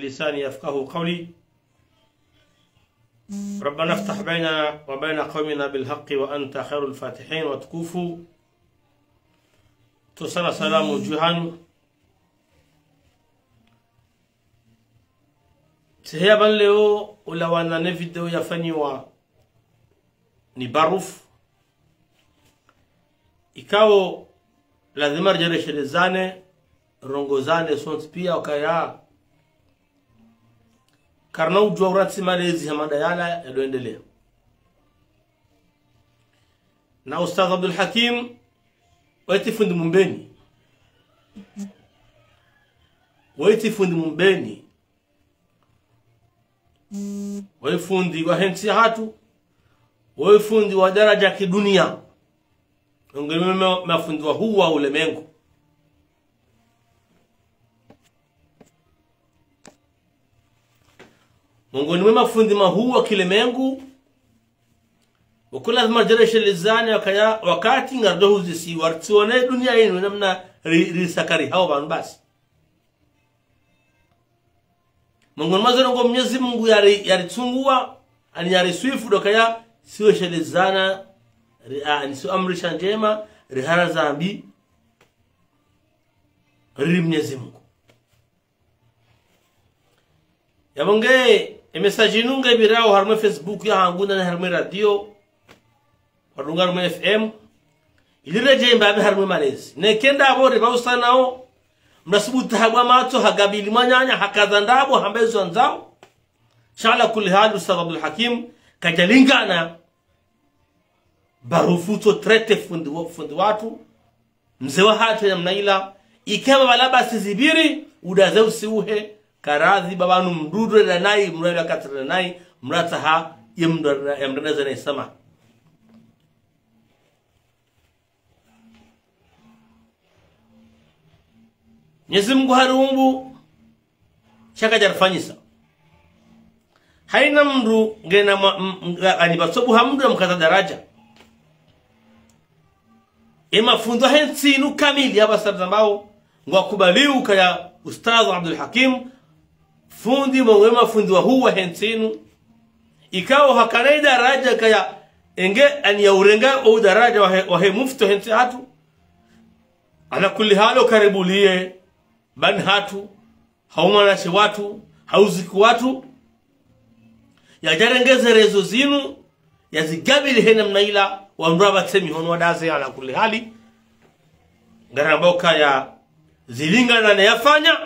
لساني يفقه قولي. ربنا افتح بيننا وبين قومنا بالحق وأنت خير الفاتحين وتكوفوا تصنع سلام جهان سهيبا leo ulawana ne video yafanywa ni baruf ikao lazima rejeshelezane rongozane sons pia wakaya karna ujua urati malezi hamada yala yadoendelea na Ustadh Abdoulhakim waiti fundi mumbeni waifundi wa hensi hatu waifundi wa daraja kidunia ungeme mafundi wa huwa ulemengu Mongoni mwema fundi mahuwa kilemengu wakula lazima rejeshelezane wakati ngardo huzisi wartione dunia yenu namna risakari hao banu basi Mongoni mazorongo Mwenyezi Mungu yaritungua ani yarisuifu dokaya siwe shelezana ani siwe amrisha njema rihara zambi Mwenyezi Mungu Yabonge message nunga birao harma Facebook ya hanguna na harma radio harunga harma FM ilireje mbabe harma malezi nekenda abore bausanao mnasubuta hagwa mato hagabili mwanyanya hakadhandabo hambezo nzao shala kulli hal Ustadh Abdoulhakim kajalingana barufuto trete fundi watu mzee wa hatu ya mnaila ikema balaba sizibiri udaze usiuhe karadhi babanu mdudu na nai mrela katana nai mrataha yamdanaza na samaha Mwenyezi Mungu harumbu shaka jarfanyisa haina mndu ngena anibasobu hamdu mkata daraja ema fundo hensinu kamili hapa sabambao ngwakubaliu kaya Ustadh Abdoulhakim fundi mwema fundi wa huwa hensinu ikao hakanai daraja kaya enge aniyaurenga au daraja wahe mufto hensi hatu ala kulli halo karibulie ban hatu haumanashi watu hauziku watu ya jarengeze réseaux zinu ya zigabili hena mnaila wa mraba tsemi hono wadaze ala kulli hali ngaramboka ya zilingana na yafanya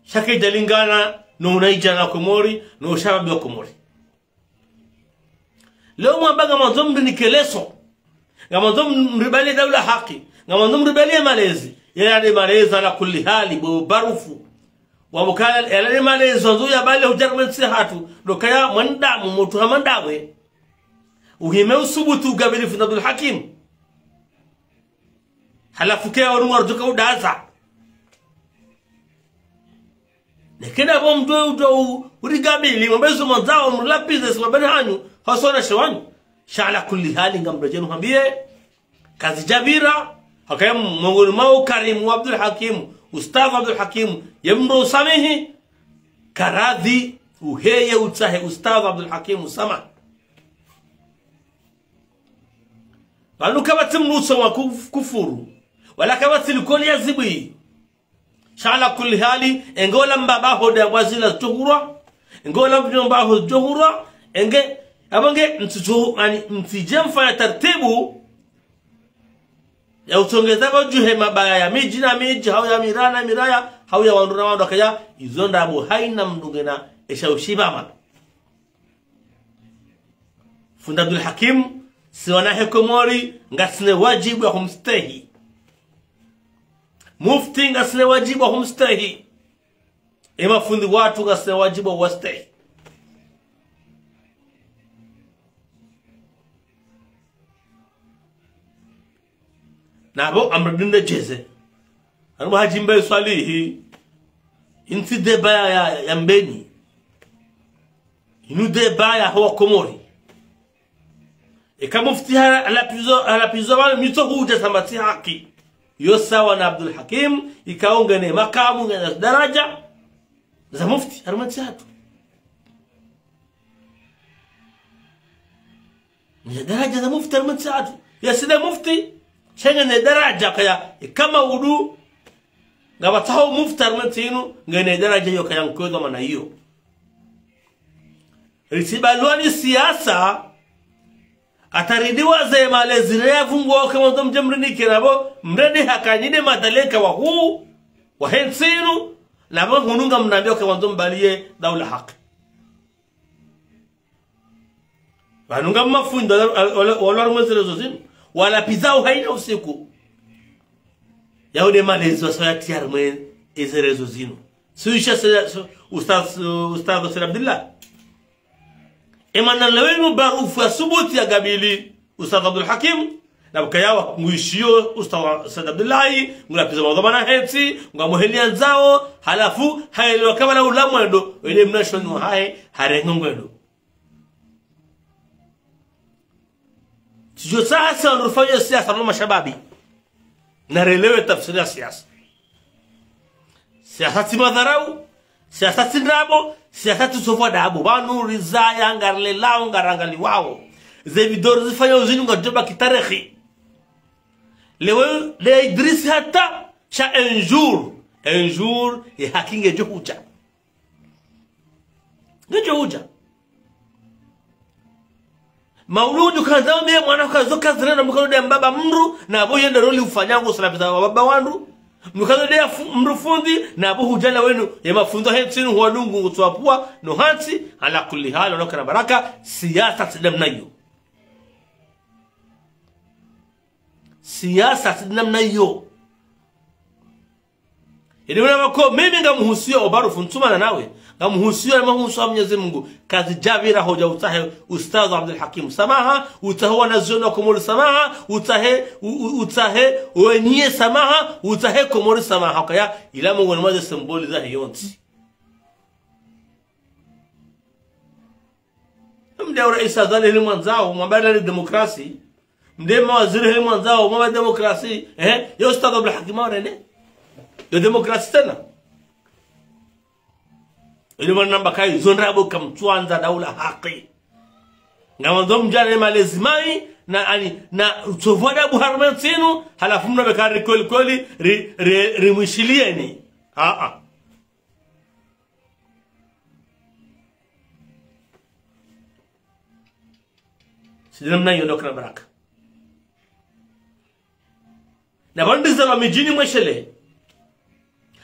shake jalingana no unaija na komori no ushababi wa komori leo mwabaga mwanzom nikeleso ngamwanzom mribali dawla haki ngamwanzom mribali malezi yale malezi ala kulli hali bo barufu wa mukala yale malezi nzo ya bale hujarmen sihatu dokaya mwandamu mutu hamandawe uhime usubutu gabili fi Abdoulhakim halafu kaya warjuka udaza nekenda bomdo udo urigabili mbezo mwanzao mlapize sabana hanyu hasona shawani shala kulli hali ngamrejenu hambie kazi jabira hakaya mongoni mao karimu Abdoulhakim Ustadh Abdoulhakim yemro samahi karadhi uheye utsahe Ustadh Abdoulhakim samaha banu kabati mnuso wa kufuru wala kabati likoli yazibi shala kulli hali engola mbaba hoda wazila johura engola mbaba hoda johura enge abange mtujo ani mtijemfa ya taratibu ya utongeza bajuhe mabaya ya miji na miji hau ya mirana miraya hau ya wanduna wando kaya izonda abu haina mdungena esha ushibama Fundi Abdoulhakim siwanahe komori ngasine wajibu ya humstehi mufti ngasine wajibu wa humstehi ema fundi watu ngasine wajibu wa wastehi nabo amradinde jeze anu hajimbe swalihi inti debaya ya mbeni inu debaya huwa komori kama mufti ala pizo wale mito huja samati haki yo sawa na Abdoulhakim ikaongene makamu na daraja za mufti armatsatu ni daraja za mufti armatsatu ya sida mufti chenga ne daraja kaya kama wudu ngaba taho mufti armatsinu ngene daraja yo kaya nkodo maana hiyo risibalwani siasa ataridiwa ze malezi revu ngo kama ndo mjamrini kirabo mredi hakanyide madaleka wa huu wa hensinu na bo hununga mnaambia kama ndo mbalie daula haki banunga mafundo wala mwezele zozini wala pizao haina usiku yaude malezi wasayati arme ezere zozino suisha ustaz Abdullah emana lewenu barufu ya subuti ya gabili Ustaz Abdoulhakim na bukayawa muishio Ustaz Abdullah ngulapiza mwadhamana hetsi ngamuheli anzao halafu haelewa kama na ulamwendo ile mnashoni hai harengongwendo sio sasa unafanya siasa na mashababi na relewe tafsiri ya siasa siasa si madharau siasa si ndabo siasa tusofa dabo banu rizaya ngarle lao ngarangali wao zevidor zifanya uzini ngajoba kitarehi lewe le Idris hata cha un jour e hakinge johuja ngejohuja mauludu kazao mie mwana kazoka zirena mkono de mbaba mru na abo yende roli ufanyangu salabiza baba wandu mkono de mru fundi na abo hujala wenu ya mafundo hetsinu huwa lungu ngutuapua no hansi ala kulli hali wanoka na baraka siyasa sidamna yu siyasa sidamna yu ili wana wako mimi nga muhusio obarufu ntuma na nawe nga muhusio na mahusu wa Mwenyezi Mungu kazi javira hoja utahe Ustaz Abdoulhakim samaha utahe wanaziona komori samaha utahe wenye samaha utahe komori samaha kaya ila Mungu namaze symboli za hiyonti mde wa raisa zali hili mwanzao mwabada li demokrasi mde mawaziri hili mwanzao mwabada demokrasi ya Ustaz Abdoulhakim warene yo demokrasi tena ile manamba kai zonrabo kamtwanza daula haki ngama ndo mjane malezimai na ani na utovoda buharmatinu halafu mna bekari kweli rimwishilieni sidamna yondokna baraka na bandiza wa mdjini mweshele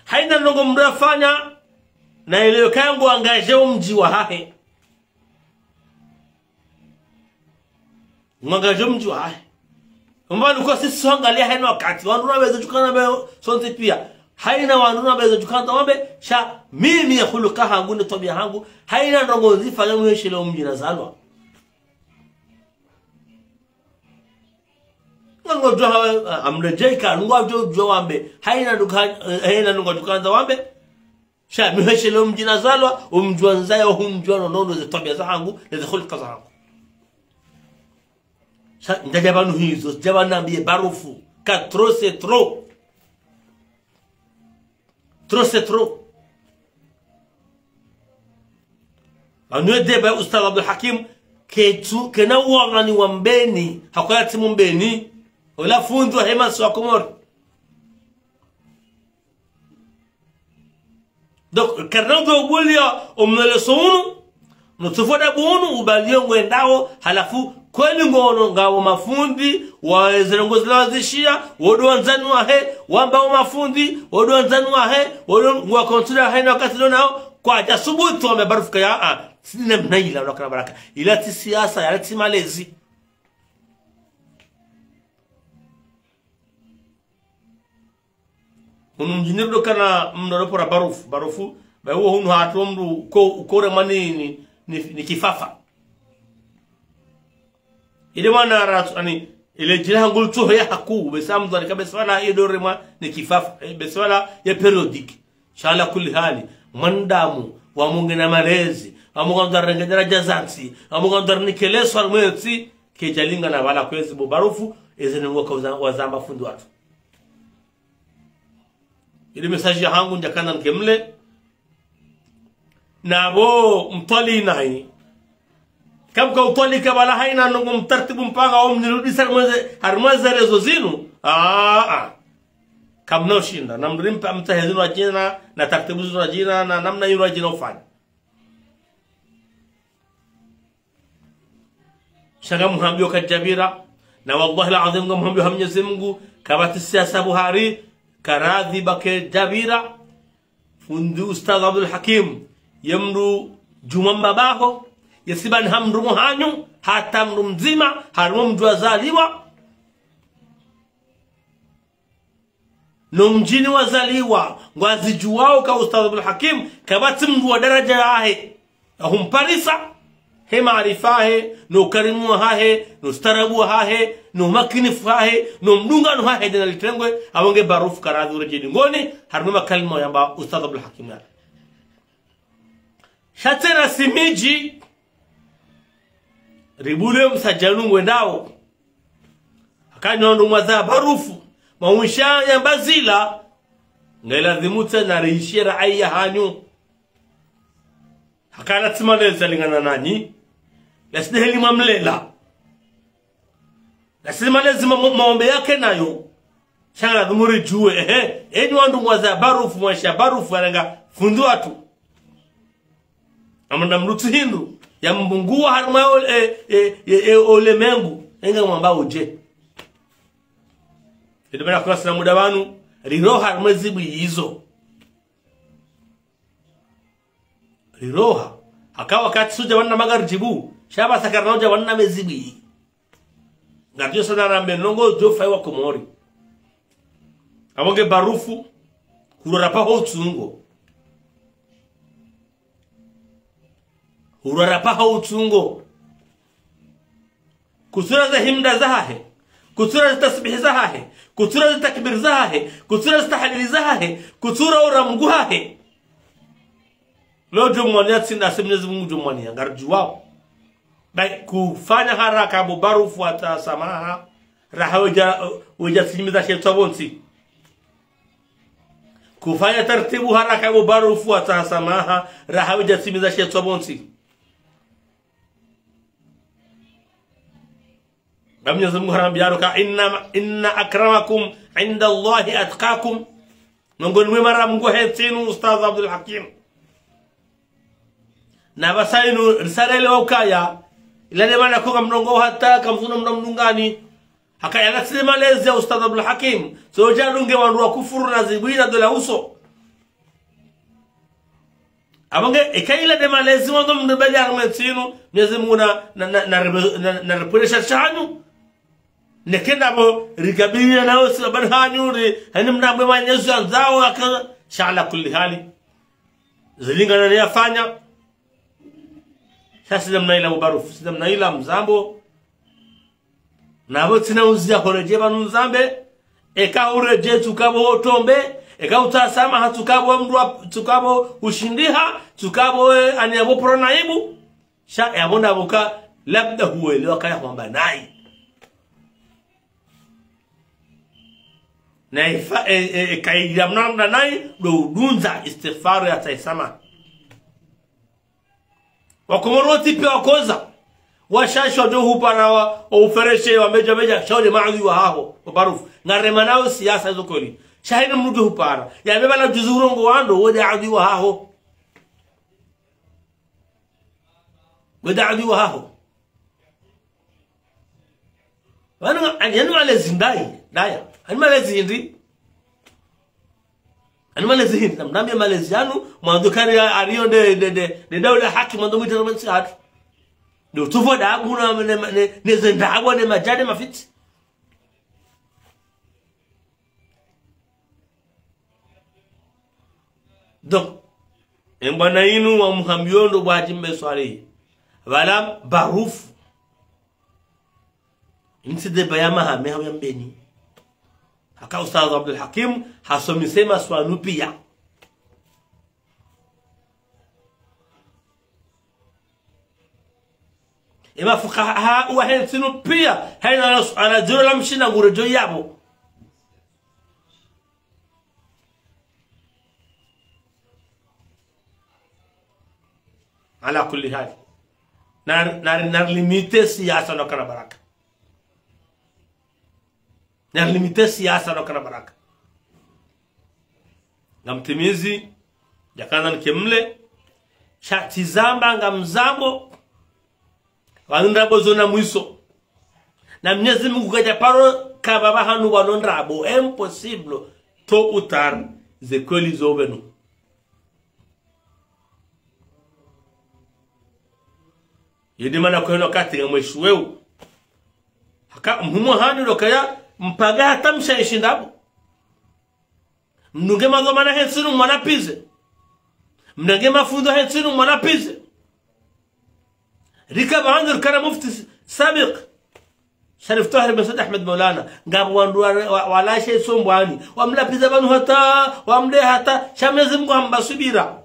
haina nongo mrafanya na ile kangu angaje mji wa hahe mwangaje mji wa hahe mbona uko sisi songalia haina wakati wandu naweza chukana be sonte pia haina wandu naweza chukana wambe sha mimi ya khuluka hangu ni tabia hangu haina nongo zifanya mweshele mji na zalwa ngo jwa amrejeka ngo jwa wambe haina nongo chukana wambe sha miheshelo mjina zalwa umjwanzaye humjwana nono ze tabia zangu na ze khulqa zangu sha ndajabanu hizo jabana mbiye barufu ka trop c'est trop anu deba Ustaz Abdoulhakim ketu kena wangani wambeni hakwati mumbeni wala fundu hema swa Comores donc karnando bolia omnele sounu no tufoda bonu ubalio ngwendao halafu kweli ngono ngawo mafundi wa zerongozi zishia wodo nzanu ahe wamba mafundi wodo nzanu ahe wodo ngwa kontra haina wakati nao kwa jasubutu wamebarufuka ya sina mnaila unakana baraka ila ti siasa ya ti malezi mdjini ndo kana mnoropora barufu ba huo hunu hatu mdu ukore manini ni kifafa ile wana ratu ani ile jina ngul tuho ya haku besamdu ani kabeswala idore ma ni kifafa beswala ya periodic shala kulli hali mandamu wa mungena malezi amugandar ngedara jazansi amugandar nikeleso armeti ke jalinga na wala kwezi bo barufu ezene ngoka wazamba fundi watu ile message ya hangu njakana nkemle nabo mtali nai kam ka utali ka bala haina ngo mtartibu mpanga au mnirudisha harmaza rezo zinu kam no shinda namrimpa mtahizinu ajina na tartibu zinu ajina na namna yuru ajina ufanya shanga muhambio kajabira na wallahi alazim ngo muhambio hamnyezi Mungu kabati Buhari karadhi bake jabira fundi ustadh Abdoulhakim yamru jumamba baho yasiban hamru muhanyu hata mru mzima harumu mjuazaliwa no mjini wazaliwa ngwazijuwao ka ustadh Abdoulhakim kabati mru wa daraja yahe ahumparisa he maarifahe no karimu hahe no starabu hahe no makinifu hahe no mdunga no hahe dina litengwe awonge barufu karadhi urejeni ngoni harumema kalima yamba ustadh Abdoulhakim ya shatena simiji ribule msajanu mwendao akanyondo mwaza barufu maunsha yamba zila ngelazimuta na reishira aya hanyu hakana timaleza lingana nanyi laside heli mamlela laside malezi maombe yake nayo shanga dhumuri juwe enyi wandu mwaza barufu mwansha barufu yananga fundu watu amanda mrutu hindu ya mbungua haruma ole mengu enga mwamba uje idibana kwa sana muda wanu riroha mwezibu hizo riroha akawa wakati suja wana magarjibu shaba sakarnoja wana mezibi ngatio sana rambe nongo jofa wa komori amonge barufu kurora pa hotsungo urara pa hotsungo kusura za himda zahahe kusura za tasbih zahahe kusura za takbir zahahe kusura za tahlil zahahe kusura uramguhahe lo jumwani atsinda semnezi Mungu jumwani ngarjuwao bai kufanya haraka bubarufu ata samaha rahawaja wajatimiza shetu bonsi kufanya taratibu haraka bubarufu ata samaha rahawaja timiza shetu bonsi Mwenyezi Mungu anaambia inna akramakum inda Allahi atqakum ngoni mwema Mungu hetinu ustadh Abdoulhakim na basainu risala ile wakaya ile maana kwa mnongo hata kamzuna mndungani hakaya nasema malezi ya ustadh Abdoulhakim so jalunge wandu kufuru na zibina dola uso abange ikaila de malezi wandu mndabali armetinu Mwenyezi Mungu na represha chanyu nekenda bo rigabia nao saban hanyuri hani mnambe manyezu anzao aka shala kulli hali zilingana ni afanya sasa namna ila mubarufu sasa namna ila mzambo nabo tina uzia horeje banu nzambe eka ureje tukabo otombe eka utasama hatukabo mdwa tukabo ushindiha tukabo anyabo pronaibu sha yabonda boka labda huelewa kaya kwamba nai na ifa kaiyamna nai do dunza istighfar ya taisama wakomoroti pia wakoza washasho do hupana wa ufereshe wa meja shauri maadhi wa haho barufu ngarema nao siasa hizo kweli shahidi mrudu hupara ya beba la juzurongo wando wode adhi wa haho wode adhi wa haho wana anyanu wale zindai daya ani malezi hindi ani malezi hindi namnambia malezi yanu mwandukari ariyo de daula haki mwandu mwita na hatu ndio tuvo da aguna ne zendagwa ne majade mafiti donc embana inu wa muhambiondo bwajimbe swali wala barufu inside bayama hame hawa mbeni haka ustadh Abdoulhakim hasomisema swanu pia ima fuqaha wa hensinu pia haina ana juro lamshina ngurejo yabo ala kulli hal nar limite siasa no kana baraka nar limite siasa no kana baraka ngamtimizi jakana nkemle chatizamba ngamzambo wanda bozona mwiso na Mwenyezi Mungu kaja paro kababa hanu walondrabo impossible to utar ze koli zobenu yedimana ko no kati ngamweshweu haka mhumo hanu lokaya mpaga hata mshayishindabo mnunge mazomana hensinu mwanapize mnunge mafundo hensinu mwanapize rikaba handur kana mufti sabiq شرف طاهر بن سيد احمد مولانا قام ولا شيء سومباني واملا بيزا بنو هتا واملا هتا شام لازم قام بسبيرا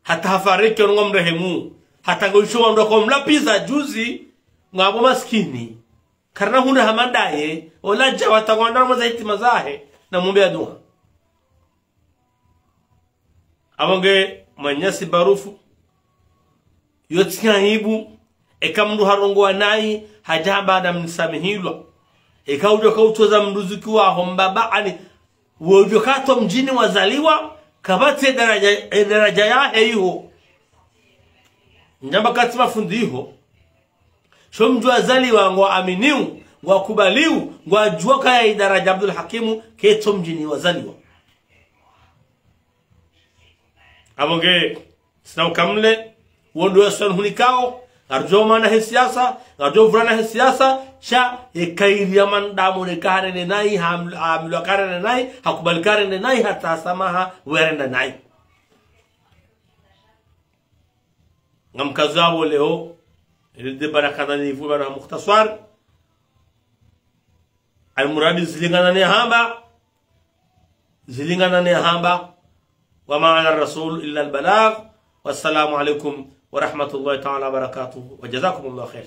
حتى هفارك نغم رحمو حتى نقول شو ام رقم لا بيزا جوزي ngabo maskini karna huna hamandaye wala jawa tagwanda mazaiti mazahe na mumbe adua abonge manyasi barufu yotsika hibu ekamdu harongo anai hajamba na msamihilwa ekaujo kautoza mruzuki wa hombaba ani wojo kato mjini wazaliwa kabate daraja ya hiyo njamba katima fundi hiyo shomju azaliwa ngwa aminiu ngwa kubaliu ngwa juaka ya daraja Abdoulhakim keto mjini wazaliwa abonge sina ukamle wondo yasan hunikao arjo mana he siasa arjo vrana he siasa sha ekairia man damu ne karene nai hamlo karene nai hakubal karene nai hata samaha werenda nai ngam kazawo leo ile barakana ni vuba na mukhtasar al muradi zilingana ne hamba wa ma ala rasul illa al balagh wassalamu alaikum ورحمة الله تعالى وبركاته وجزاكم الله خير.